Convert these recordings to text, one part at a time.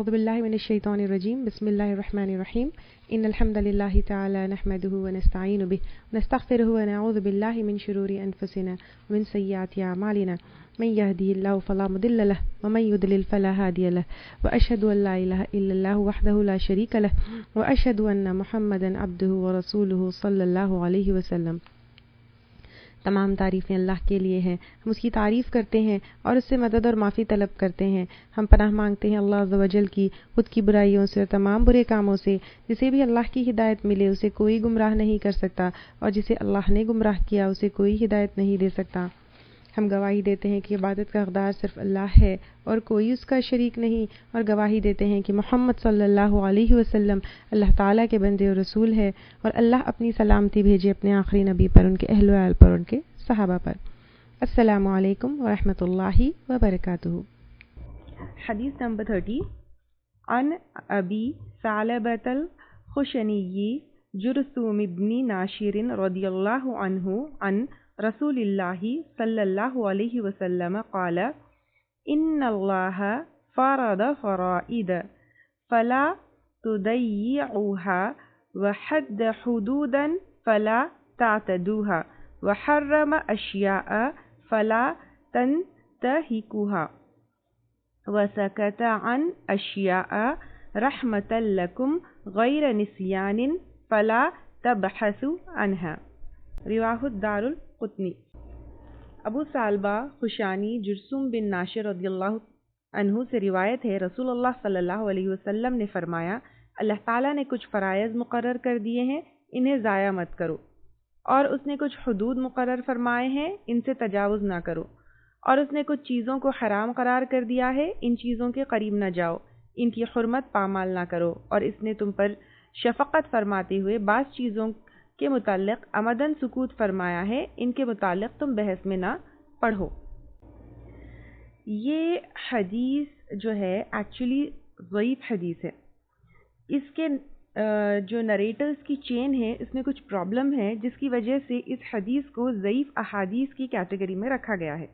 أعوذ بالله من الشيطان الرجيم بسم الله الرحمن الرحيم إن الحمد لله تعالى نحمده ونستعين به ونستغفره ونعوذ بالله من شرور أنفسنا ومن سيئات أعمالنا من يهده الله فلا مضل له ومن يضلل فلا هادي له وأشهد أن لا إله إلا الله وحده لا شريك له وأشهد أن محمدا عبده ورسوله صلى الله عليه وسلم۔ تمام تعریفیں اللہ کے لیے ہیں، ہم اس کی تعریف کرتے ہیں اور اس سے مدد اور معافی طلب کرتے ہیں۔ ہم پناہ مانگتے ہیں اللہ عز و جل کی خود کی برائیوں سے اور تمام برے کاموں سے۔ جسے بھی اللہ کی ہدایت ملے اسے کوئی گمراہ نہیں کر سکتا، اور جسے اللہ نے گمراہ کیا اسے کوئی ہدایت نہیں دے سکتا۔ ہم گواہی دیتے ہیں کہ عبادت کا حقدار صرف اللہ ہے اور کوئی اس کا شریک نہیں، اور گواہی دیتے ہیں کہ محمد صلی اللہ علیہ وسلم اللہ تعالیٰ کے بندے اور رسول ہے، اور اللہ اپنی سلامتی بھیجے اپنے آخری نبی پر، ان کے اہل و عیال پر، ان کے صحابہ پر۔ السلام علیکم ورحمۃ اللہ وبرکاتہ۔ حدیث نمبر 30 عن ابی ثعلبۃ الخشنی جرثوم بن ناشر رضی اللہ عنہ عن رسول اللہ صلی اللہ علیہ وسلم قال ان اللہ فرض فرائض فلا تضيعوها وحد حدودا فلا تعتدوها وحرم اشیاء فلا تنتهكوها وسكت عن اشیاء رحمة لكم غیر نسیان فلا تبحثوا عنها۔ رواہ الدار القطنی۔ ابو ثعلبہ خشانی جرثوم بن ناشر رضی اللہ عنہ سے روایت ہے، رسول اللہ صلی اللہ علیہ وسلم نے فرمایا، اللہ تعالیٰ نے کچھ فرائض مقرر کر دیے ہیں، انہیں ضائع مت کرو، اور اس نے کچھ حدود مقرر فرمائے ہیں، ان سے تجاوز نہ کرو، اور اس نے کچھ چیزوں کو حرام قرار کر دیا ہے، ان چیزوں کے قریب نہ جاؤ، ان کی حرمت پامال نہ کرو، اور اس نے تم پر شفقت فرماتے ہوئے بعض چیزوں کے متعلق عمدن سکوت فرمایا ہے، ان کے متعلق تم بحث میں نہ پڑھو۔ یہ حدیث جو ہے ایکچولی ضعیف حدیث ہے۔ اس کے جو نریٹرز کی چین ہے اس میں کچھ پرابلم ہے، جس کی وجہ سے اس حدیث کو ضعیف احادیث کی کیٹیگری میں رکھا گیا ہے۔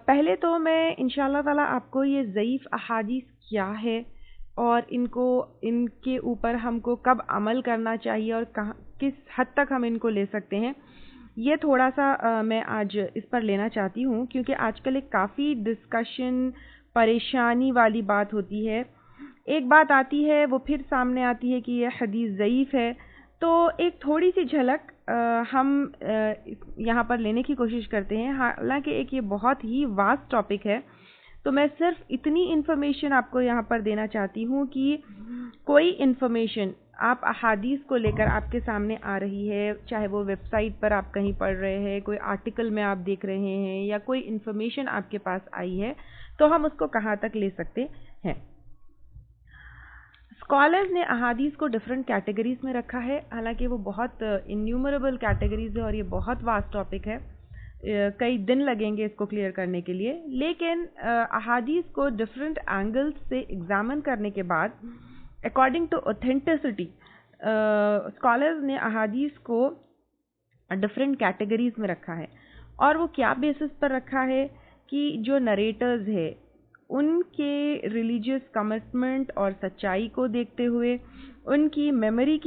پہلے تو میں انشاءاللہ تعالی آپ کو یہ ضعیف احادیث کیا ہے اور ان کے اوپر ہم کو کب عمل کرنا چاہیے اور کس حد تک ہم ان کو لے سکتے ہیں، یہ تھوڑا سا میں آج اس پر لینا چاہتی ہوں، کیونکہ آج کل ایک کافی ڈسکشن پریشانی والی بات ہوتی ہے۔ ایک بات آتی ہے وہ پھر سامنے آتی ہے کہ یہ حدیث ضعیف ہے، تو ایک تھوڑی سی جھلک ہم یہاں پر لینے کی کوشش کرتے ہیں۔ حالانکہ ایک یہ بہت ہی واسٹ ٹاپک ہے، تو میں صرف اتنی انفارمیشن آپ کو یہاں پر دینا چاہتی ہوں کہ کوئی انفارمیشن آپ احادیث کو لے کر آپ کے سامنے آ رہی ہے، چاہے وہ ویب سائٹ پر آپ کہیں پڑھ رہے ہیں، کوئی آرٹیکل میں آپ دیکھ رہے ہیں، یا کوئی انفارمیشن آپ کے پاس آئی ہے، تو ہم اس کو کہاں تک لے سکتے ہیں۔ اسکالرز نے احادیث کو ڈفرینٹ کیٹیگریز میں رکھا ہے، حالانکہ وہ بہت انیومریبل کیٹیگریز ہے اور یہ بہت واسٹ ٹاپک ہے، کئی دن لگیں گے اس کو کلیئر کرنے کے لیے، لیکن احادیث کو ڈفرینٹ اینگلز سے ایگزامن کرنے کے بعد اکارڈنگ ٹو اوتھینٹسٹی اسکالرز نے احادیث کو ڈفرینٹ کیٹیگریز میں رکھا ہے، اور وہ کیا بیسس پر رکھا ہے کہ جو نریٹرز ہے ان کے ریلیجیس کمٹمنٹ اور سچائی کو دیکھتے ہوئے، ان کی میموری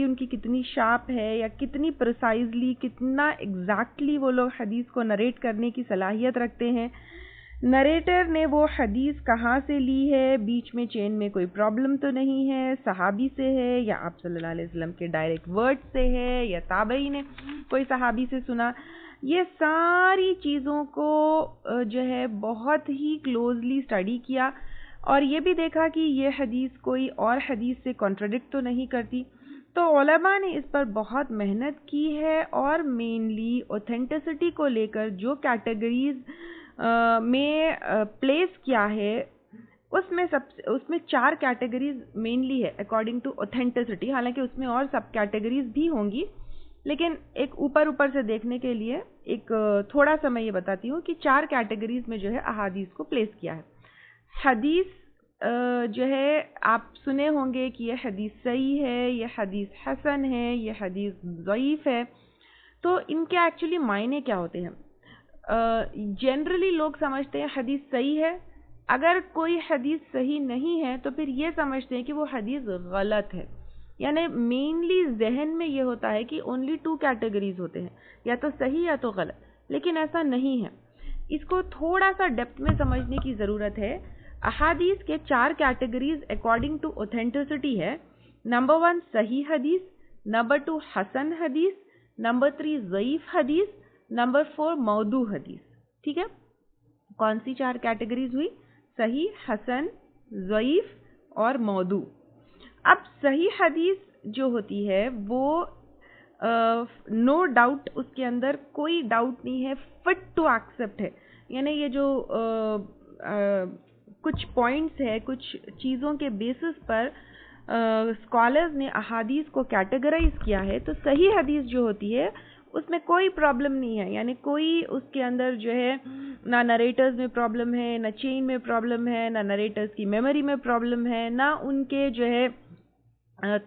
ان کی کتنی شارپ ہے، یا کتنی پریسائزلی کتنا ایگزیکٹلی وہ لوگ حدیث کو نریٹ کرنے کی صلاحیت رکھتے ہیں، نریٹر نے وہ حدیث کہاں سے لی ہے، بیچ میں چین میں کوئی پرابلم تو نہیں ہے، صحابی سے ہے یا آپ صلی اللہ علیہ وسلم کے ڈائریکٹ ورڈ سے ہے، یا تابعی نے کوئی صحابی سے سنا، یہ ساری چیزوں کو جو ہے بہت ہی کلوزلی اسٹڈی کیا، اور یہ بھی دیکھا کہ یہ حدیث کوئی اور حدیث سے کانٹراڈکٹ تو نہیں کرتی۔ تو علماء نے اس پر بہت محنت کی ہے، اور مینلی اوتھینٹسٹی کو لے کر جو کیٹیگریز میں پلیس کیا ہے، اس میں 4 کیٹیگریز مینلی ہے اکارڈنگ ٹو اوتھینٹسٹی، حالانکہ اس میں اور سب کیٹیگریز بھی ہوں گی، لیکن ایک اوپر سے دیکھنے کے لیے ایک تھوڑا سا میں یہ بتاتی ہوں کہ 4 کیٹیگریز میں جو ہے احادیث کو پلیس کیا ہے۔ حدیث جو ہے آپ سنے ہوں گے کہ یہ حدیث صحیح ہے، یہ حدیث حسن ہے، یہ حدیث ضعیف ہے، تو ان کے ایکچولی معنی کیا ہوتے ہیں؟ جنرلی لوگ سمجھتے ہیں حدیث صحیح ہے اگر کوئی حدیث صحیح نہیں ہے تو پھر یہ سمجھتے ہیں کہ وہ حدیث غلط ہے. یعنی مینلی ذہن میں یہ ہوتا ہے کہ اونلی 2 کیٹیگریز ہوتے ہیں, یا تو صحیح یا تو غلط, لیکن ایسا نہیں ہے. اس کو تھوڑا سا ڈیپتھ میں سمجھنے کی ضرورت ہے. احادیث کے 4 کیٹیگریز اکارڈنگ ٹو اوتھینٹسٹی ہے. نمبر 1 صحیح حدیث, نمبر 2 حسن حدیث, نمبر 3 ضعیف حدیث, نمبر 4 موضوع حدیث. ٹھیک ہے, کون سی 4 کیٹیگریز ہوئی؟ صحیح, حسن, ضعیف اور موضوع. اب صحیح حدیث جو ہوتی ہے وہ نو ڈاؤٹ, اس کے اندر کوئی ڈاؤٹ نہیں ہے, فٹ ٹو ایکسیپٹ ہے. یعنی یہ جو کچھ پوائنٹس ہے, کچھ چیزوں کے بیسس پر اسکالرز نے احادیث کو کیٹیگرائز کیا ہے, تو صحیح حدیث جو ہوتی ہے اس میں کوئی پرابلم نہیں ہے. یعنی کوئی اس کے اندر جو ہے نہ نریٹرز میں پرابلم ہے, نہ چین میں پرابلم ہے, نہ نریٹرز کی میموری میں پرابلم ہے, نہ ان کے جو ہے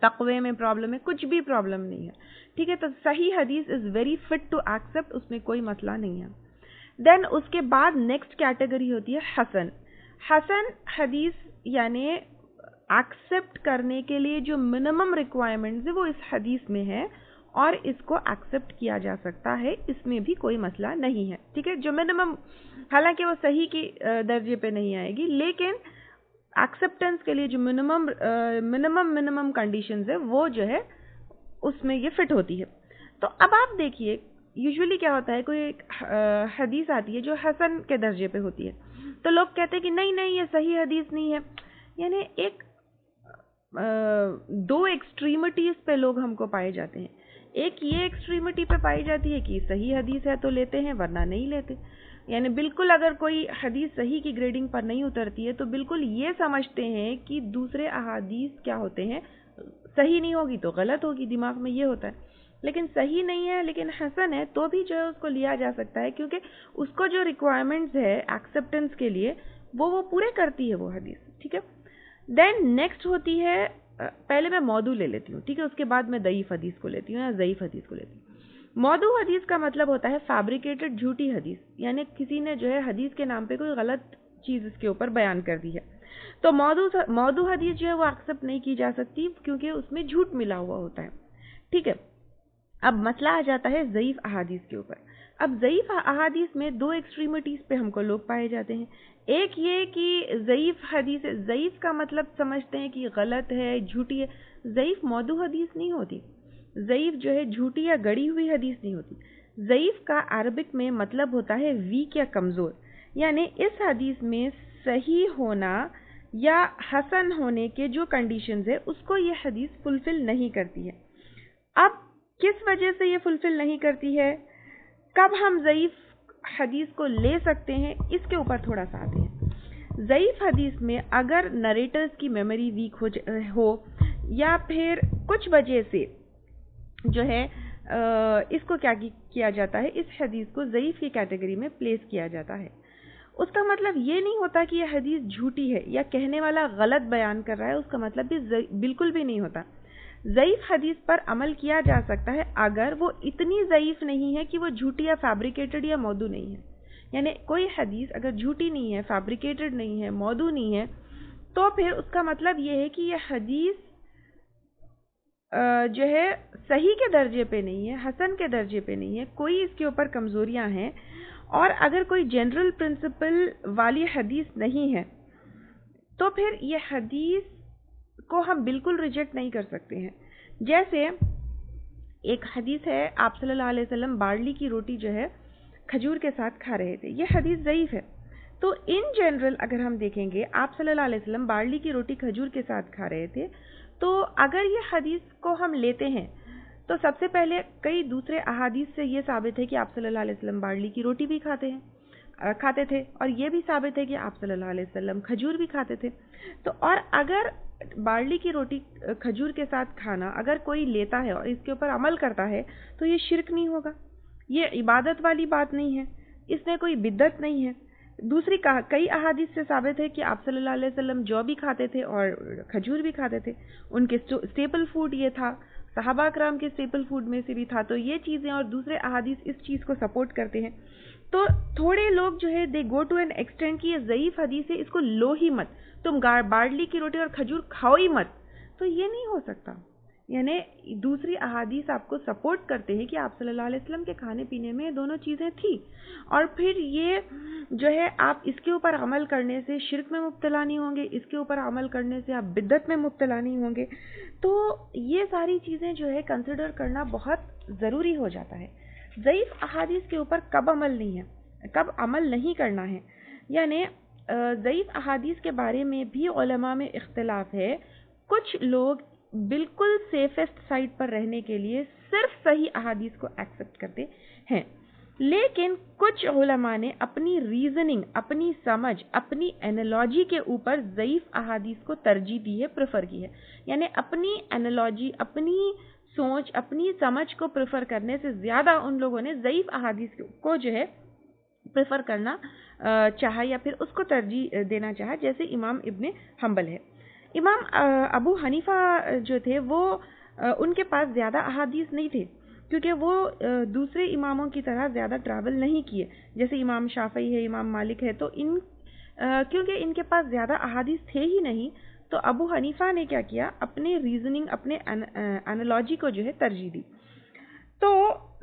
تقوی میں پرابلم ہے, کچھ بھی پرابلم نہیں ہے. ٹھیک ہے, تو صحیح حدیث is very fit to accept, اس میں کوئی مسئلہ نہیں ہے. دین اس کے بعد نیکسٹ کیٹیگری ہوتی ہے حسن. حسن حدیث یعنی ایکسیپٹ کرنے کے لیے جو منیمم ریکوائرمنٹس ہے وہ اس حدیث میں ہے, اور اس کو ایکسیپٹ کیا جا سکتا ہے, اس میں بھی کوئی مسئلہ نہیں ہے. ٹھیک ہے, جو منیمم, حالانکہ وہ صحیح کی درجے پہ نہیں آئے گی, لیکن ایکسیپٹنس کے لیے جو منیمم کنڈیشنز ہے وہ جو ہے اس میں یہ فٹ ہوتی ہے. تو اب آپ دیکھیے یوزولی کیا ہوتا ہے, کوئی ایک حدیث آتی ہے جو حسن کے درجے پہ ہوتی ہے, تو لوگ کہتے ہیں کہ نہیں نہیں یہ صحیح حدیث نہیں ہے. یعنی ایک 2 ایکسٹریمٹیز پہ لوگ ہم کو پائے جاتے ہیں. ایک یہ ایکسٹریمٹی پہ پائی جاتی ہے کہ صحیح حدیث ہے تو لیتے ہیں, ورنہ نہیں لیتے. یعنی بالکل اگر کوئی حدیث صحیح کی گریڈنگ پر نہیں اترتی ہے تو بالکل یہ سمجھتے ہیں کہ دوسرے احادیث کیا ہوتے ہیں, صحیح نہیں ہوگی تو غلط ہوگی, دماغ میں یہ ہوتا ہے. لیکن صحیح نہیں ہے لیکن حسن ہے تو بھی جو ہے اس کو لیا جا سکتا ہے, کیونکہ اس کو جو ریکوائرمنٹس ہے ایکسیپٹنس کے لیے وہ پورے کرتی ہے وہ حدیث. ٹھیک ہے, دین نیکسٹ ہوتی ہے, پہلے میں موضوع لے لیتی ہوں. ٹھیک ہے, اس کے بعد میں ضعیف حدیث کو لیتی ہوں یا ضعیف حدیث کو لیتی ہوں. موضوع حدیث کا مطلب ہوتا ہے فیبریکیٹڈ, جھوٹی حدیث. یعنی کسی نے جو ہے حدیث کے نام پہ کوئی غلط چیز اس کے اوپر بیان کر دی ہے, تو موضوع حدیث جو ہے وہ ایکسیپٹ نہیں کی جا سکتی کیونکہ اس میں جھوٹ ملا ہوا ہوتا ہے. ٹھیک ہے, اب مسئلہ آ جاتا ہے ضعیف احادیث کے اوپر. اب ضعیف احادیث میں 2 ایکسٹریمٹیز پہ ہم کو لوگ پائے جاتے ہیں. ایک یہ کہ ضعیف حدیث, ضعیف کا مطلب سمجھتے ہیں کہ غلط ہے, جھوٹی ہے. ضعیف موضوع حدیث نہیں ہوتی. ضعیف جو ہے جھوٹی یا گڑی ہوئی حدیث نہیں ہوتی. ضعیف کا عربک میں مطلب ہوتا ہے ویک یا کمزور. یعنی اس حدیث میں صحیح ہونا یا حسن ہونے کے جو کنڈیشنز ہے اس کو یہ حدیث فلفل نہیں کرتی ہے. اب کس وجہ سے یہ فلفل نہیں کرتی ہے, کب ہم ضعیف حدیث کو لے سکتے ہیں, اس کے اوپر تھوڑا سا آتے ہیں. ضعیف حدیث میں اگر نریٹرز کی میموری ویک ہو یا پھر کچھ وجہ سے جو ہے اس کو کیا کیا جاتا ہے, اس حدیث کو ضعیف کی کیٹیگری میں پلیس کیا جاتا ہے. اس کا مطلب یہ نہیں ہوتا کہ یہ حدیث جھوٹی ہے یا کہنے والا غلط بیان کر رہا ہے, اس کا مطلب بھی بالکل بھی نہیں ہوتا. ضعیف حدیث پر عمل کیا جا سکتا ہے اگر وہ اتنی ضعیف نہیں ہے کہ وہ جھوٹی یا فیبریکیٹڈ یا موضوع نہیں ہے. یعنی کوئی حدیث اگر جھوٹی نہیں ہے, فیبریکیٹڈ نہیں ہے, موضوع نہیں ہے, تو پھر اس کا مطلب یہ ہے کہ یہ حدیث جو ہے صحیح کے درجے پہ نہیں ہے, حسن کے درجے پہ نہیں ہے, کوئی اس کے اوپر کمزوریاں ہیں, اور اگر کوئی جنرل پرنسپل والی حدیث نہیں ہے تو پھر یہ حدیث کو ہم بالکل ریجیکٹ نہیں کر سکتے ہیں. جیسے ایک حدیث ہے, آپ صلی اللہ علیہ وسلم بارلی کی روٹی جو ہے کھجور کے ساتھ کھا رہے تھے, یہ حدیث ضعیف ہے. تو ان جنرل اگر ہم دیکھیں گے آپ صلی اللہ علیہ وسلم بارلی کی روٹی کھجور کے ساتھ کھا رہے تھے, تو اگر یہ حدیث کو ہم لیتے ہیں تو سب سے پہلے کئی دوسرے احادیث سے یہ ثابت ہے کہ آپ صلی اللہ علیہ وسلم بارلی کی روٹی بھی کھاتے تھے, اور یہ بھی ثابت ہے کہ آپ صلی اللہ علیہ وسلم کھجور بھی کھاتے تھے. تو اور اگر بارلی کی روٹی کھجور کے ساتھ کھانا اگر کوئی لیتا ہے اور اس کے اوپر عمل کرتا ہے تو یہ شرک نہیں ہوگا, یہ عبادت والی بات نہیں ہے, اس میں کوئی بدعت نہیں ہے. دوسری کئی احادیث سے ثابت ہے کہ آپ صلی اللہ علیہ وسلم جو بھی کھاتے تھے اور کھجور بھی کھاتے تھے, ان کے اسٹیپل فوڈ یہ تھا, صحابہ کرام کے اسٹیپل فوڈ میں سے بھی تھا. تو یہ چیزیں اور دوسرے احادیث اس چیز کو سپورٹ کرتے ہیں. تو تھوڑے لوگ جو ہے دے گو ٹو این ایکسٹینٹ کہ یہ ضعیف حدیث ہے، اس کو لو ہی مت، تم بارلی کی روٹی اور کھجور کھاؤ ہی مت. تو یہ نہیں ہو سکتا. یعنی دوسری احادیث آپ کو سپورٹ کرتے ہیں کہ آپ صلی اللہ علیہ وسلم کے کھانے پینے میں دونوں چیزیں تھیں، اور پھر یہ جو ہے آپ اس کے اوپر عمل کرنے سے شرک میں مبتلا نہیں ہوں گے، اس کے اوپر عمل کرنے سے آپ بدعت میں مبتلا نہیں ہوں گے. تو یہ ساری چیزیں جو ہے کنسیڈر کرنا بہت ضروری ہو جاتا ہے. ضعیف احادیث کے اوپر کب عمل نہیں ہے، کب عمل نہیں کرنا ہے. یعنی ضعیف احادیث کے بارے میں بھی علماء میں اختلاف ہے. کچھ لوگ بالکل سیفسٹ سائڈ پر رہنے کے لیے صرف صحیح احادیث کو ایکسپٹ کرتے ہیں، لیکن کچھ علماء نے اپنی ریزننگ، اپنی سمجھ، اپنی اینالوجی کے اوپر ضعیف احادیث کو ترجیح دی ہے، پریفر کی ہے. یعنی اپنی اینالوجی، اپنی سوچ، اپنی سمجھ کو پریفر کرنے سے زیادہ ان لوگوں نے ضعیف احادیث کو جو ہے پریفر کرنا چاہا یا پھر اس کو ترجیح دینا چاہا، جیسے امام ابن حنبل ہے. امام ابو حنیفہ جو تھے وہ ان کے پاس زیادہ احادیث نہیں تھے، کیونکہ وہ دوسرے اماموں کی طرح زیادہ ٹریول نہیں کیے، جیسے امام شافعی ہے، امام مالک ہے. تو کیونکہ ان کے پاس زیادہ احادیث تھے ہی نہیں، تو ابو حنیفہ نے کیا کیا، اپنے ریزننگ، اپنے اینالوجی کو جو ہے ترجیح دی. تو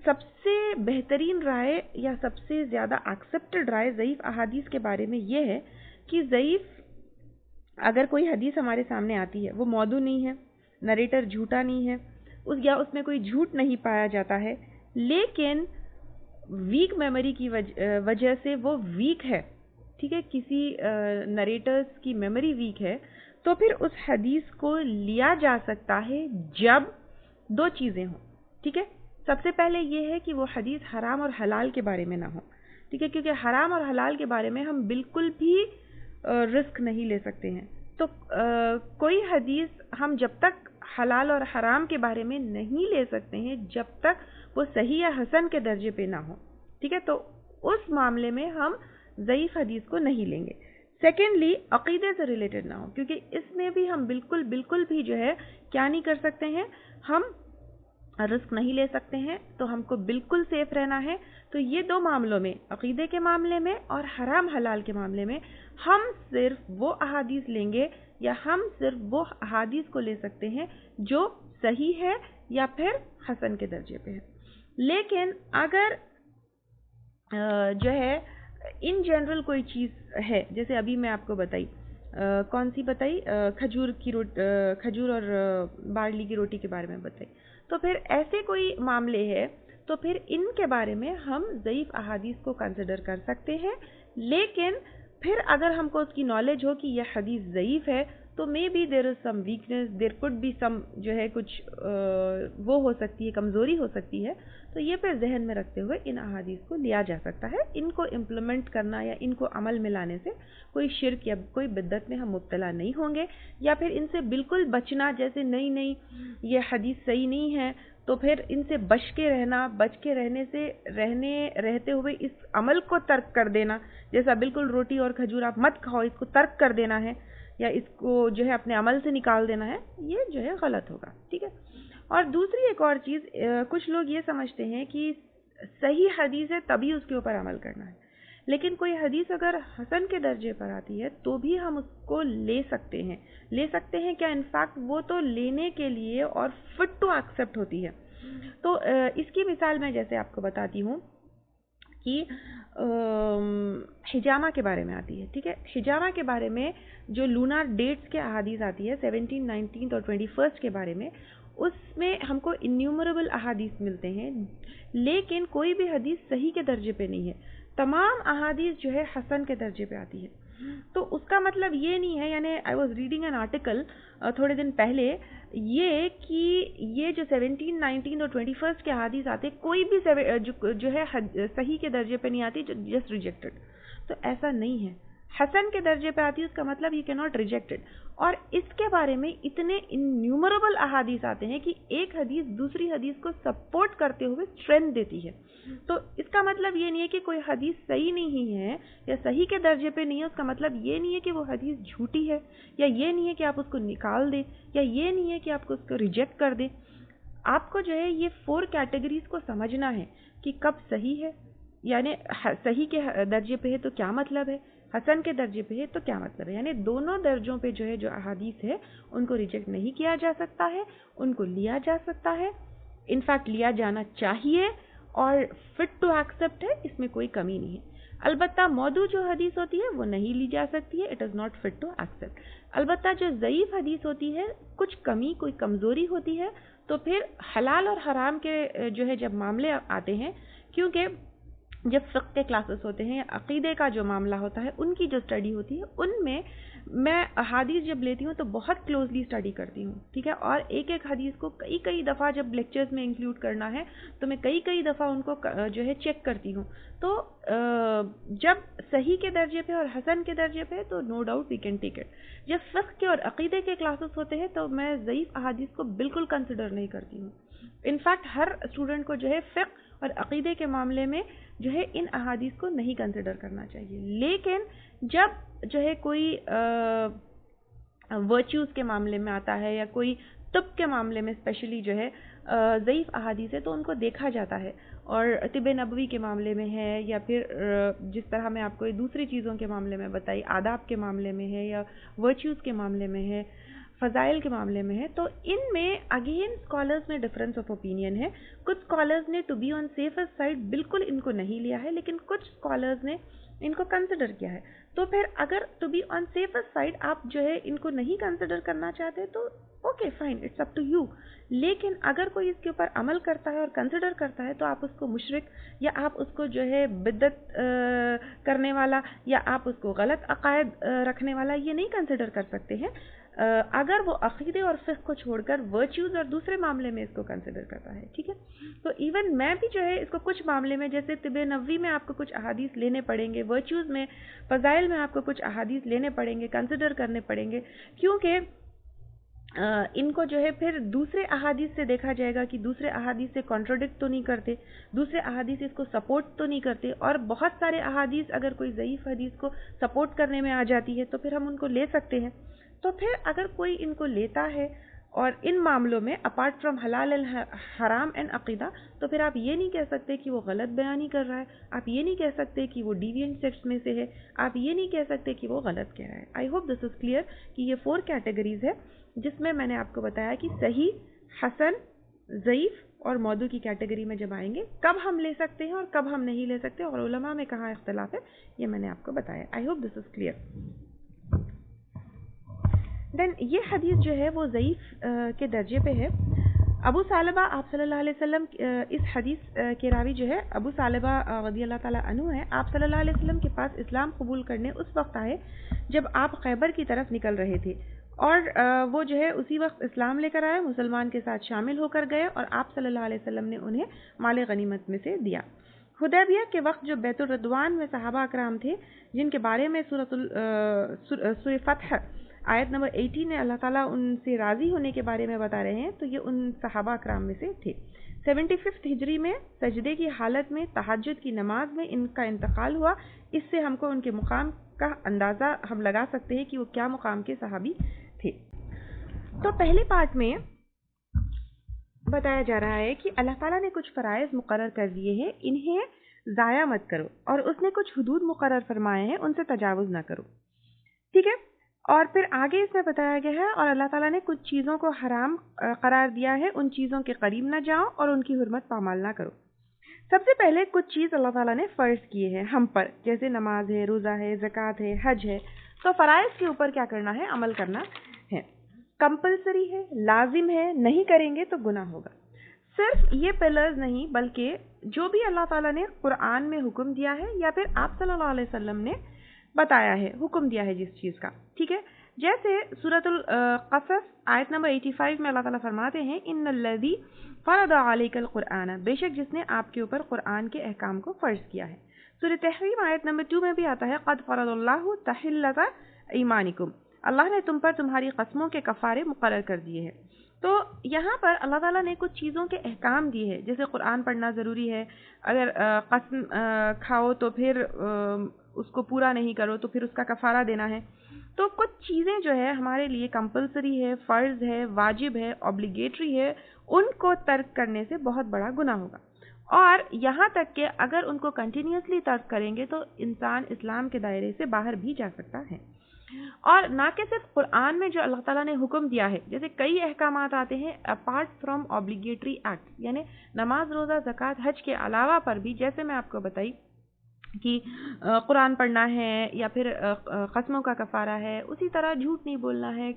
سب سے بہترین رائے یا سب سے زیادہ ایکسیپٹڈ رائے ضعیف احادیث کے بارے میں یہ ہے کہ ضعیف اگر کوئی حدیث ہمارے سامنے آتی ہے وہ موضوع نہیں ہے، نریٹر جھوٹا نہیں ہے، یا اس میں کوئی جھوٹ نہیں پایا جاتا ہے، لیکن ویک میموری کی وجہ سے وہ ویک ہے، ٹھیک ہے، کسی نریٹرز کی میموری ویک ہے، تو پھر اس حدیث کو لیا جا سکتا ہے جب دو چیزیں ہوں. ٹھیک ہے، سب سے پہلے یہ ہے کہ وہ حدیث حرام اور حلال کے بارے میں نہ ہو. ٹھیک ہے، کیونکہ حرام اور حلال کے بارے میں ہم بالکل بھی رسک نہیں لے سکتے ہیں. تو کوئی حدیث ہم جب تک حلال اور حرام کے بارے میں نہیں لے سکتے ہیں جب تک وہ صحیح یا حسن کے درجے پہ نہ ہو. ٹھیک ہے، تو اس معاملے میں ہم ضعیف حدیث کو نہیں لیں گے. سیکنڈلی، عقیدے سے ریلیٹڈ نہ ہو، کیونکہ اس میں بھی ہم بالکل بھی جو ہے کیا نہیں کر سکتے ہیں، ہم رسک نہیں لے سکتے ہیں. تو ہم کو بالکل سیف رہنا ہے. تو یہ دو معاملوں میں، عقیدے کے معاملے میں اور حرام حلال کے معاملے میں، ہم صرف وہ احادیث لیں گے یا ہم صرف وہ احادیث کو لے سکتے ہیں جو صحیح ہے یا پھر حسن کے درجے پہ ہے. لیکن اگر جو ہے ان جنرل کوئی چیز ہے، جیسے ابھی میں آپ کو بتائی، کون سی بتائی، کھجور اور بارلی کی روٹی کے بارے میں بتائی، تو پھر ایسے کوئی معاملے ہیں تو پھر ان کے بارے میں ہم ضعیف احادیث کو کنسیڈر کر سکتے ہیں. لیکن پھر اگر ہم کو اس کی نالج ہو کہ یہ حدیث ضعیف ہے تو may be there is some weakness, there could be some جو ہے کچھ وہ ہو سکتی ہے، کمزوری ہو سکتی ہے. تو یہ پھر ذہن میں رکھتے ہوئے ان احادیث کو لیا جا سکتا ہے. ان کو امپلیمنٹ کرنا یا ان کو عمل میں لانے سے کوئی شرک یا کوئی بدعت میں ہم مبتلا نہیں ہوں گے، یا پھر ان سے بالکل بچنا، جیسے نہیں یہ حدیث صحیح نہیں ہے تو پھر ان سے بچ کے رہنے سے رہتے ہوئے اس عمل کو ترک کر دینا، جیسا بالکل روٹی اور کھجور آپ مت کھاؤ، اس کو ترک کر دینا ہے یا اس کو جو ہے اپنے عمل سے نکال دینا ہے، یہ جو ہے غلط ہوگا. ٹھیک ہے. اور دوسری ایک اور چیز، کچھ لوگ یہ سمجھتے ہیں کہ صحیح حدیث ہے تبھی اس کے اوپر عمل کرنا ہے، لیکن کوئی حدیث اگر حسن کے درجے پر آتی ہے تو بھی ہم اس کو لے سکتے ہیں کیا، انفیکٹ وہ تو لینے کے لیے اور فٹ ٹو ایکسیپٹ ہوتی ہے. تو اس کی مثال میں جیسے آپ کو بتاتی ہوں کہ حجامہ کے بارے میں آتی ہے. ٹھیک ہے، حجامہ کے بارے میں جو لونار ڈیٹس کے احادیث آتی ہے 17, 19 اور 21 کے بارے میں، اس میں ہم کو انیومریبل احادیث ملتے ہیں، لیکن کوئی بھی حدیث صحیح کے درجے پہ نہیں ہے. تمام احادیث جو ہے حسن کے درجے پہ آتی ہے. تو اس کا مطلب یہ نہیں ہے، یعنی I was reading an article تھوڑے دن پہلے، یہ کہ یہ جو 17, 19 اور 21 کے احادیث آتے کوئی بھی جو ہے صحیح کے درجے پہ نہیں آتی، جسٹ ریجیکٹڈ. تو ایسا نہیں ہے، حسن کے درجے پہ آتی ہے، اس کا مطلب یہ کینٹ ریجیکٹڈ. اور اس کے بارے میں اتنے انیومریبل احادیث آتے ہیں کہ ایک حدیث دوسری حدیث کو سپورٹ کرتے ہوئے اسٹرینتھ دیتی ہے. تو اس کا مطلب یہ نہیں ہے کہ کوئی حدیث صحیح نہیں ہے یا صحیح کے درجے پہ نہیں ہے، اس کا مطلب یہ نہیں ہے کہ وہ حدیث جھوٹی ہے، یا یہ نہیں ہے کہ آپ اس کو نکال دیں، یا یہ نہیں ہے کہ آپ کو اس کو ریجیکٹ کر دیں. آپ کو جو ہے یہ 4 کیٹیگریز کو سمجھنا ہے کہ کب صحیح ہے، یعنی صحیح کے درجے پہ ہے تو کیا مطلب ہے، حسن کے درجے پہ ہے تو کیا مطلب ہے. یعنی دونوں درجوں پہ جو ہے جو احادیث ہے ان کو ریجیکٹ نہیں کیا جا سکتا ہے، ان کو لیا جا سکتا ہے، انفیکٹ لیا جانا چاہیے اور فٹ ٹو ایکسیپٹ ہے، اس میں کوئی کمی نہیں ہے. البتہ موضوع جو حدیث ہوتی ہے وہ نہیں لی جا سکتی ہے، it is not fit to accept. البتہ جو ضعیف حدیث ہوتی ہے، کچھ کمی کوئی کمزوری ہوتی ہے، تو پھر حلال اور حرام کے جو ہے جب معاملے آتے ہیں، کیونکہ جب فقہ کے کلاسز ہوتے ہیں یا عقیدے کا جو معاملہ ہوتا ہے ان کی جو اسٹڈی ہوتی ہے ان میں احادیث جب لیتی ہوں تو بہت کلوزلی اسٹڈی کرتی ہوں، ٹھیک ہے. اور ایک ایک حدیث کو کئی دفعہ جب لیکچرز میں انکلوڈ کرنا ہے تو میں کئی دفعہ ان کو جو ہے چیک کرتی ہوں. تو جب صحیح کے درجے پہ اور حسن کے درجے پہ تو no doubt we can take it. جب فقہ کے اور عقیدے کے کلاسز ہوتے ہیں تو میں ضعیف احادیث کو بالکل کنسیڈر نہیں کرتی ہوں. انفیکٹ ہر اسٹوڈنٹ کو جو ہے فقہ اور عقیدے کے معاملے میں جو ہے ان احادیث کو نہیں کنسیڈر کرنا چاہیے. لیکن جب جو ہے کوئی ورچیوز کے معاملے میں آتا ہے یا کوئی طب کے معاملے میں اسپیشلی جو ہے ضعیف احادیث ہے تو ان کو دیکھا جاتا ہے. اور طب نبوی کے معاملے میں ہے یا پھر جس طرح میں آپ کو دوسری چیزوں کے معاملے میں بتائی، آداب کے معاملے میں ہے یا ورچیوز کے معاملے میں ہے، فضائل کے معاملے میں ہے، تو ان میں اگین اسکالرز میں ڈفرینس آف اوپینین ہے. کچھ اسکالرز نے to be on safer side بالکل ان کو نہیں لیا ہے، لیکن کچھ اسکالرز نے ان کو کنسیڈر کیا ہے. تو پھر اگر to be on safer side آپ جو ہے ان کو نہیں کنسیڈر کرنا چاہتے تو okay fine, it's up to you. لیکن اگر کوئی اس کے اوپر عمل کرتا ہے اور کنسیڈر کرتا ہے تو آپ اس کو مشرک یا آپ اس کو جو ہے بدعت کرنے والا یا آپ اس کو غلط عقائد رکھنے والا یہ نہیں کنسیڈر کر سکتے ہیں اگر وہ عقیدے اور فقہ کو چھوڑ کر ورچیوز اور دوسرے معاملے میں اس کو کنسیڈر کرتا ہے. ٹھیک ہے، تو ایون میں بھی جو ہے اس کو کچھ معاملے میں جیسے طب نبوی میں آپ کو کچھ احادیث لینے پڑیں گے، ورچیوز میں فضائل میں آپ کو کچھ احادیث لینے پڑیں گے، کنسیڈر کرنے پڑیں گے، کیونکہ ان کو جو ہے پھر دوسرے احادیث سے دیکھا جائے گا کہ دوسرے احادیث سے کانٹراڈکٹ تو نہیں کرتے، دوسرے احادیث اس کو سپورٹ تو نہیں کرتے. اور بہت سارے احادیث اگر کوئی ضعیف حدیث کو سپورٹ کرنے میں آ جاتی ہے تو پھر ہم ان کو لے سکتے ہیں. تو پھر اگر کوئی ان کو لیتا ہے اور ان معاملوں میں اپارٹ فرام حلال حرام اینڈ عقیدہ، تو پھر آپ یہ نہیں کہہ سکتے کہ وہ غلط بیانی کر رہا ہے، آپ یہ نہیں کہہ سکتے کہ وہ ڈیوینٹ سیکٹس میں سے ہے، آپ یہ نہیں کہہ سکتے کہ وہ غلط کہہ رہا ہے. I hope this is clear کہ یہ 4 کیٹیگریز ہے جس میں نے آپ کو بتایا کہ صحیح، حسن، ضعیف اور موضوع کی کیٹیگری میں جب آئیں گے کب ہم لے سکتے ہیں اور کب ہم نہیں لے سکتے اور علماء میں کہاں اختلاف ہے، یہ میں نے آپ کو بتایا. I hope this is clear. دین یہ حدیث جو ہے وہ ضعیف کے درجے پہ ہے. ابو ثعلبہ آپ صلی اللہ علیہ وسلم اس حدیث کے راوی جو ہے ابو ثعلبہ رضی اللہ تعالیٰ عنہ ہے. آپ صلی اللہ علیہ وسلم کے پاس اسلام قبول کرنے اس وقت آئے جب آپ خیبر کی طرف نکل رہے تھے اور وہ جو ہے اسی وقت اسلام لے کر آئے، مسلمان کے ساتھ شامل ہو کر گئے اور آپ صلی اللہ علیہ وسلم نے انہیں مال غنیمت میں سے دیا. حدیبیہ کے وقت جو بیت الرضوان میں صحابہ اکرام تھے جن کے بارے میں سورہ فتح آیت نمبر 18 میں اللہ تعالیٰ ان سے راضی ہونے کے بارے میں بتا رہے ہیں، تو یہ ان صحابہ اکرام میں سے تھے. 75 ہجری میں سجدے کی حالت میں تہجد کی نماز میں ان کا انتقال ہوا. اس سے ہم کو ان کے مقام کا اندازہ ہم لگا سکتے ہیں کہ وہ کیا مقام کے صحابی تھے. تو پہلے پارٹ میں بتایا جا رہا ہے کہ اللہ تعالیٰ نے کچھ فرائض مقرر کر دیے ہیں، انہیں ضائع مت کرو، اور اس نے کچھ حدود مقرر فرمائے ہیں، ان سے تجاوز نہ کرو. ٹھیک ہے، اور پھر آگے اس میں بتایا گیا ہے اور اللہ تعالیٰ نے کچھ چیزوں کو حرام قرار دیا ہے، ان چیزوں کے قریب نہ جاؤ اور ان کی حرمت پامال نہ کرو. سب سے پہلے کچھ چیز اللہ تعالیٰ نے فرض کیے ہیں ہم پر، جیسے نماز ہے، روزہ ہے، زکوٰۃ ہے، حج ہے. تو فرائض کے اوپر کیا کرنا ہے؟ عمل کرنا ہے، کمپلسری ہے، لازم ہے، نہیں کریں گے تو گناہ ہوگا. صرف یہ پلرز نہیں بلکہ جو بھی اللہ تعالیٰ نے قرآن میں حکم دیا ہے یا پھر آپ صلی اللہ علیہ وسلم نے بتایا ہے، حکم دیا ہے جس چیز کا، ٹھیک ہے. جیسے سورۃ القصص آیت نمبر 85 میں اللہ تعالیٰ فرماتے ہیں ان الذی فرض علیک القرآن، بے شک جس نے آپ کے اوپر قرآن کے احکام کو فرض کیا ہے. سورۃ تحریم آیت نمبر 2 میں بھی آتا ہے قد فرض اللہ تحلۃ ایمانکم، اللہ نے تم پر تمہاری قسموں کے کفارے مقرر کر دیے ہیں. تو یہاں پر اللہ تعالیٰ نے کچھ چیزوں کے احکام دیے ہیں، جیسے قرآن پڑھنا ضروری ہے، اگر قسم کھاؤ تو پھر اس کو پورا نہیں کرو تو پھر اس کا کفارہ دینا ہے. تو کچھ چیزیں جو ہے ہمارے لیے کمپلسری ہے، فرض ہے، واجب ہے، اوبلیگیٹری ہے، ان کو ترک کرنے سے بہت بڑا گناہ ہوگا. اور یہاں تک کہ اگر ان کو کنٹینیوسلی ترک کریں گے تو انسان اسلام کے دائرے سے باہر بھی جا سکتا ہے۔ اور نہ کہ صرف قرآن میں جو اللہ تعالیٰ نے حکم دیا ہے، جیسے کئی احکامات آتے ہیں اپارٹ فرام obligatory ایکٹ، یعنی نماز، روزہ، زکوٰۃ، حج کے علاوہ پر بھی، جیسے میں آپ کو بتائی کہ قرآن پڑھنا ہے یا پھر قسموں کا کفارہ ہے، اسی طرح جھوٹ نہیں بولنا ہے،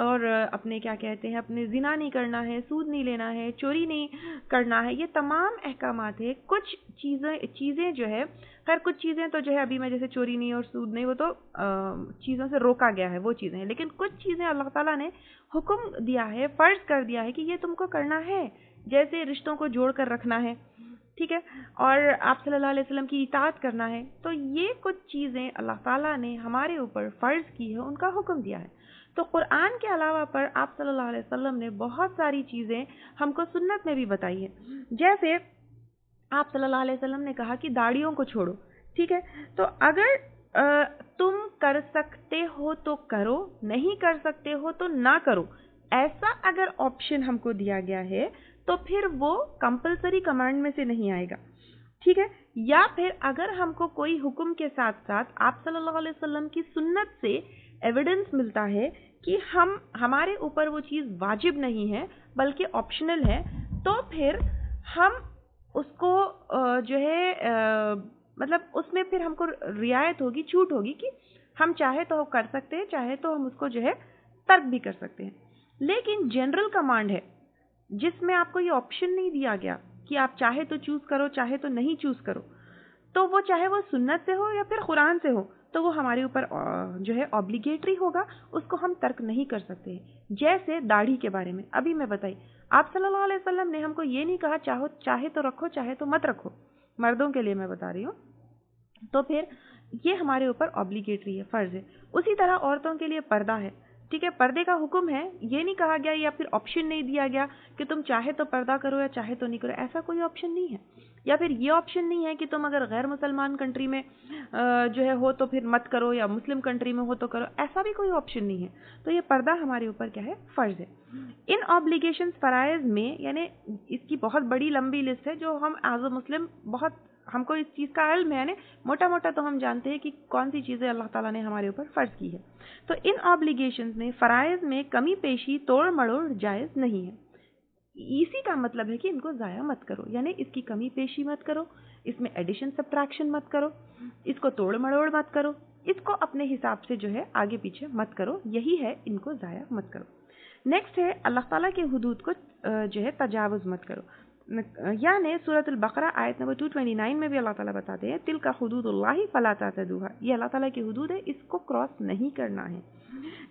اور اپنے کیا کہتے ہیں اپنے زنا نہیں کرنا ہے، سود نہیں لینا ہے، چوری نہیں کرنا ہے، یہ تمام احکامات ہیں۔ کچھ چیزیں جو ہے، خیر کچھ چیزیں تو جو ہے ابھی میں جیسے چوری نہیں اور سود نہیں، وہ تو چیزوں سے روکا گیا ہے، وہ چیزیں ہیں، لیکن کچھ چیزیں اللہ تعالیٰ نے حکم دیا ہے، فرض کر دیا ہے کہ یہ تم کو کرنا ہے، جیسے رشتوں کو جوڑ کر رکھنا ہے، ٹھیک ہے، اور آپ صلی اللہ علیہ وسلم کی اطاعت کرنا ہے۔ تو یہ کچھ چیزیں اللہ تعالیٰ نے ہمارے اوپر فرض کی ہے، ان کا حکم دیا ہے۔ تو قرآن کے علاوہ پر آپ صلی اللہ علیہ وسلم نے بہت ساری چیزیں ہم کو سنت میں بھی بتائی ہے، جیسے آپ صلی اللہ علیہ وسلم نے کہا کہ داڑھیوں کو چھوڑو، ٹھیک ہے، تو اگر تم کر سکتے ہو تو کرو، نہیں کر سکتے ہو تو نہ کرو، ایسا اگر آپشن ہم کو دیا گیا ہے تو پھر وہ کمپلسری کمانڈ میں سے نہیں آئے گا، ٹھیک ہے۔ یا پھر اگر ہم کو کوئی حکم کے ساتھ ساتھ آپ صلی اللہ علیہ وسلم کی سنت سے ایویڈنس ملتا ہے کہ ہمارے اوپر وہ چیز واجب نہیں ہے بلکہ آپشنل ہے، تو پھر ہم اس کو جو ہے مطلب اس میں پھر ہم کو رعایت ہوگی، چھوٹ ہوگی کہ ہم چاہے تو کر سکتے ہیں، چاہے تو ہم اس کو جو ہے ترک بھی کر سکتے ہیں۔ لیکن جنرل کمانڈ ہے جس میں آپ کو یہ آپشن نہیں دیا گیا کہ آپ چاہے تو چوز کرو، چاہے تو نہیں چوز کرو، تو وہ چاہے وہ سنت سے ہو یا پھر قرآن سے ہو، تو وہ ہمارے اوپر جو ہے obligatory ہوگا، اس کو ہم ترک نہیں کر سکتے ہیں۔ جیسے داڑھی کے بارے میں ابھی میں بتائی، آپ صلی اللہ علیہ وسلم نے ہم کو یہ نہیں کہا چاہے تو رکھو، چاہے تو مت رکھو، مردوں کے لیے میں بتا رہی ہوں، تو پھر یہ ہمارے اوپر obligatory ہے، فرض ہے۔ اسی طرح عورتوں کے لیے پردہ ہے، ٹھیک ہے، پردے کا حکم ہے، یہ نہیں کہا گیا یا پھر آپشن نہیں دیا گیا کہ تم چاہے تو پردہ کرو یا چاہے تو نہیں کرو، ایسا کوئی آپشن نہیں ہے۔ یا پھر یہ آپشن نہیں ہے کہ تم اگر غیر مسلمان کنٹری میں جو ہے ہو تو پھر مت کرو، یا مسلم کنٹری میں ہو تو کرو، ایسا بھی کوئی آپشن نہیں ہے۔ تو یہ پردہ ہمارے اوپر کیا ہے، فرض ہے۔ ان آبلیگیشنز فرائض میں، یعنی اس کی بہت بڑی لمبی لسٹ ہے جو ہم ایز اے مسلم بہت ہم کو اس چیز کا علم ہے، یعنی موٹا موٹا تو ہم جانتے ہیں کہ کون سی چیزیں اللہ تعالیٰ نے ہمارے اوپر فرض کی ہے۔ تو ان آبلیگیشنز میں، فرائض میں کمی پیشی، توڑ مڑوڑ جائز نہیں ہے۔ اسی کا مطلب ہے کہ ان کو ضائع مت کرو، یعنی اس کی کمی پیشی مت کرو، اس میں ایڈیشن سبٹریکشن مت کرو، اس کو توڑ مڑوڑ مت کرو، اس کو اپنے حساب سے جو ہے آگے پیچھے مت کرو، یہی ہے ان کو ضائع مت کرو۔ نیکسٹ ہے اللہ تعالیٰ کے حدود کو جو ہے تجاوز مت کرو، یعنی سورۃ البقرہ آیت نمبر 229 میں بھی اللہ تعالیٰ بتاتے ہیں تلک حدود اللہ فلا تعتدوها، یہ اللہ تعالیٰ کی حدود ہے، اس کو کراس نہیں کرنا ہے۔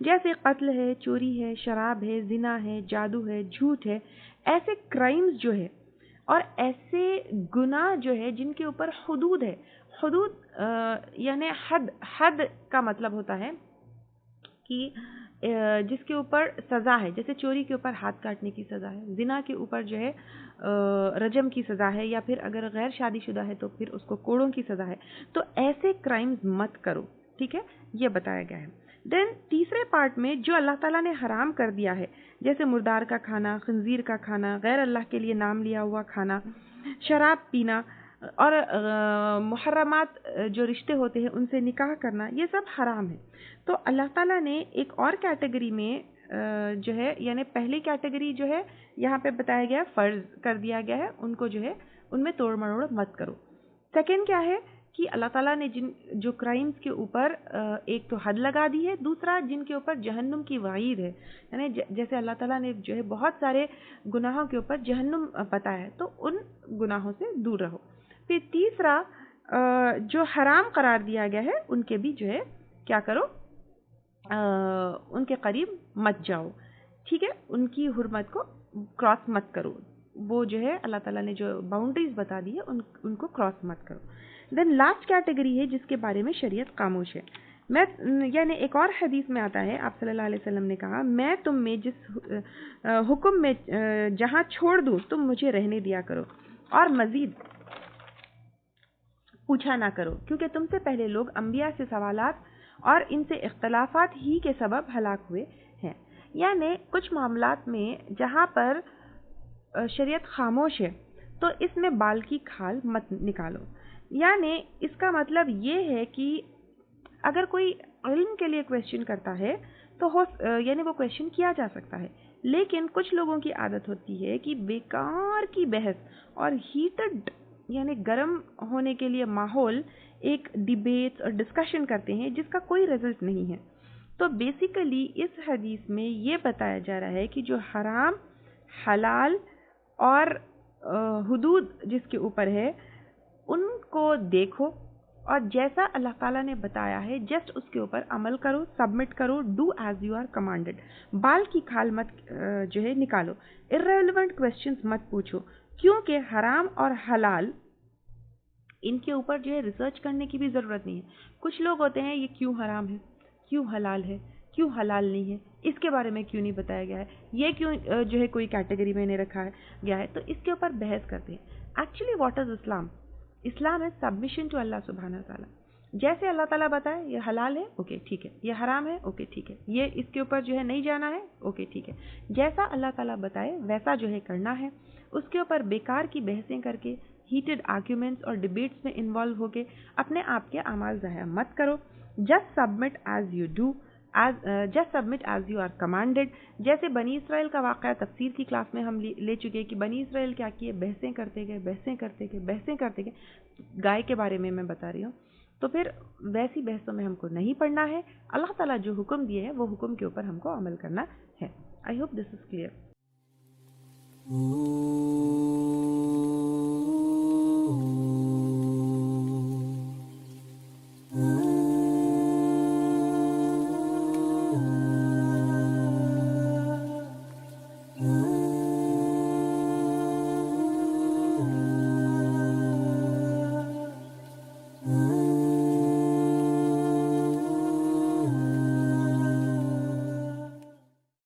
جیسے قتل ہے، چوری ہے، شراب ہے، زنا ہے، جادو ہے، جھوٹ ہے، ایسے کرائمز جو ہے اور ایسے گناہ جو ہے جن کے اوپر حدود ہے، حدود یعنی حد کا مطلب ہوتا ہے کہ جس کے اوپر سزا ہے، جیسے چوری کے اوپر ہاتھ کاٹنے کی سزا ہے، زنا کے اوپر جو ہے رجم کی سزا ہے، یا پھر اگر غیر شادی شدہ ہے تو پھر اس کو کوڑوں کی سزا ہے۔ تو ایسے کرائمز مت کرو، ٹھیک ہے، یہ بتایا گیا ہے۔ دین تیسرے پارٹ میں جو اللہ تعالیٰ نے حرام کر دیا ہے، جیسے مردار کا کھانا، خنزیر کا کھانا، غیر اللہ کے لیے نام لیا ہوا کھانا، شراب پینا، اور محرمات جو رشتے ہوتے ہیں ان سے نکاح کرنا، یہ سب حرام ہے۔ تو اللہ تعالیٰ نے ایک اور کیٹیگری میں جو ہے، یعنی پہلی کیٹیگری جو ہے یہاں پہ بتایا گیا، فرض کر دیا گیا ہے، ان کو جو ہے ان میں توڑ مڑوڑ مت کرو۔ سیکنڈ کیا ہے کہ اللہ تعالیٰ نے جو کرائمز کے اوپر ایک تو حد لگا دی ہے، دوسرا جن کے اوپر جہنم کی وعید ہے، یعنی جیسے اللہ تعالیٰ نے جو ہے بہت سارے گناہوں کے اوپر جہنم بتایا ہے، تو ان گناہوں سے دور رہو۔ پھر تیسرا جو حرام قرار دیا گیا ہے ان کے بھی جو ہے کیا کرو، ان کے قریب مت جاؤ، ٹھیک ہے، ان کی حرمت کو کراس مت کرو، وہ جو ہے اللہ تعالیٰ نے جو باؤنڈریز بتا دی ہے ان کو کراس مت کرو۔ دین لاسٹ کیٹیگری ہے جس کے بارے میں شریعت خاموش ہے۔ یعنی ایک اور حدیث میں آتا ہے، آپ صلی اللہ علیہ وسلم نے کہا، میں تم میں جس حکم میں جہاں چھوڑ دوں تم مجھے رہنے دیا کرو، اور مزید پوچھا نہ کرو، کیونکہ تم سے پہلے لوگ انبیاء سے سوالات اور ان سے اختلافات ہی کے سبب ہلاک ہوئے ہیں۔ یعنی کچھ معاملات میں جہاں پر شریعت خاموش ہے تو اس میں بال کی کھال مت نکالو. یعنی اس کا مطلب یہ ہے کہ اگر کوئی علم کے لیے کویشچن کرتا ہے تو یعنی وہ کویشچن کیا جا سکتا ہے، لیکن کچھ لوگوں کی عادت ہوتی ہے کہ بیکار کی بحث اور ہیٹڈ یعنی گرم ہونے کے لیے ماحول ایک ڈیبیٹ اور ڈسکشن کرتے ہیں جس کا کوئی رزلٹ نہیں ہے. تو بیسیکلی اس حدیث میں یہ بتایا جا رہا ہے کہ جو حرام، حلال اور حدود جس کے اوپر ہے ان کو دیکھو اور جیسا اللہ تعالیٰ نے بتایا ہے جسٹ اس کے اوپر عمل کرو، سبمٹ کرو، ڈو ایز یو آر کمانڈڈ. بال کی کھال مت جو ہے نکالو، irrelevant questions مت پوچھو، کیونکہ حرام اور حلال ان کے اوپر جو ہے ریسرچ کرنے کی بھی ضرورت نہیں ہے. کچھ لوگ ہوتے ہیں یہ کیوں حرام ہے، کیوں حلال ہے، کیوں حلال نہیں ہے، اس کے بارے میں کیوں نہیں بتایا گیا ہے، یہ کیوں جو ہے کوئی کیٹیگری میں نہیں رکھا گیا ہے، تو اس کے اوپر بحث کرتے ہیں. ایکچولی واٹ از اسلام؟ اسلام ہے سبمیشن ٹو اللہ سبحانہ تعالیٰ. جیسے اللہ تعالیٰ بتائے یہ حلال ہے، اوکے ٹھیک ہے، یہ حرام ہے، اوکے ٹھیک ہے، یہ اس کے اوپر جو ہے نہیں جانا ہے، اوکے ٹھیک ہے. جیسا اللہ تعالیٰ بتائے ویسا جو ہے کرنا ہے. اس کے اوپر بیکار کی بحثیں کر کے، ہیٹڈ آرگیومنٹس اور ڈبیٹس میں انوالو ہو کے اپنے آپ کے اعمال ضائع مت کرو. Just submit as you do, just submit as you are commanded. جیسے بنی اسرائیل کا واقعہ تفسیر کی کلاس میں ہم لے چکے کہ بنی اسرائیل کیا کیے، بحثیں کرتے گئے. گائے کے بارے میں بتا رہی ہوں. تو پھر ویسی بحثوں میں ہم کو نہیں پڑھنا ہے. اللہ تعالیٰ جو حکم دیے ہے وہ حکم کے اوپر ہم کو عمل کرنا ہے. I hope this is clear.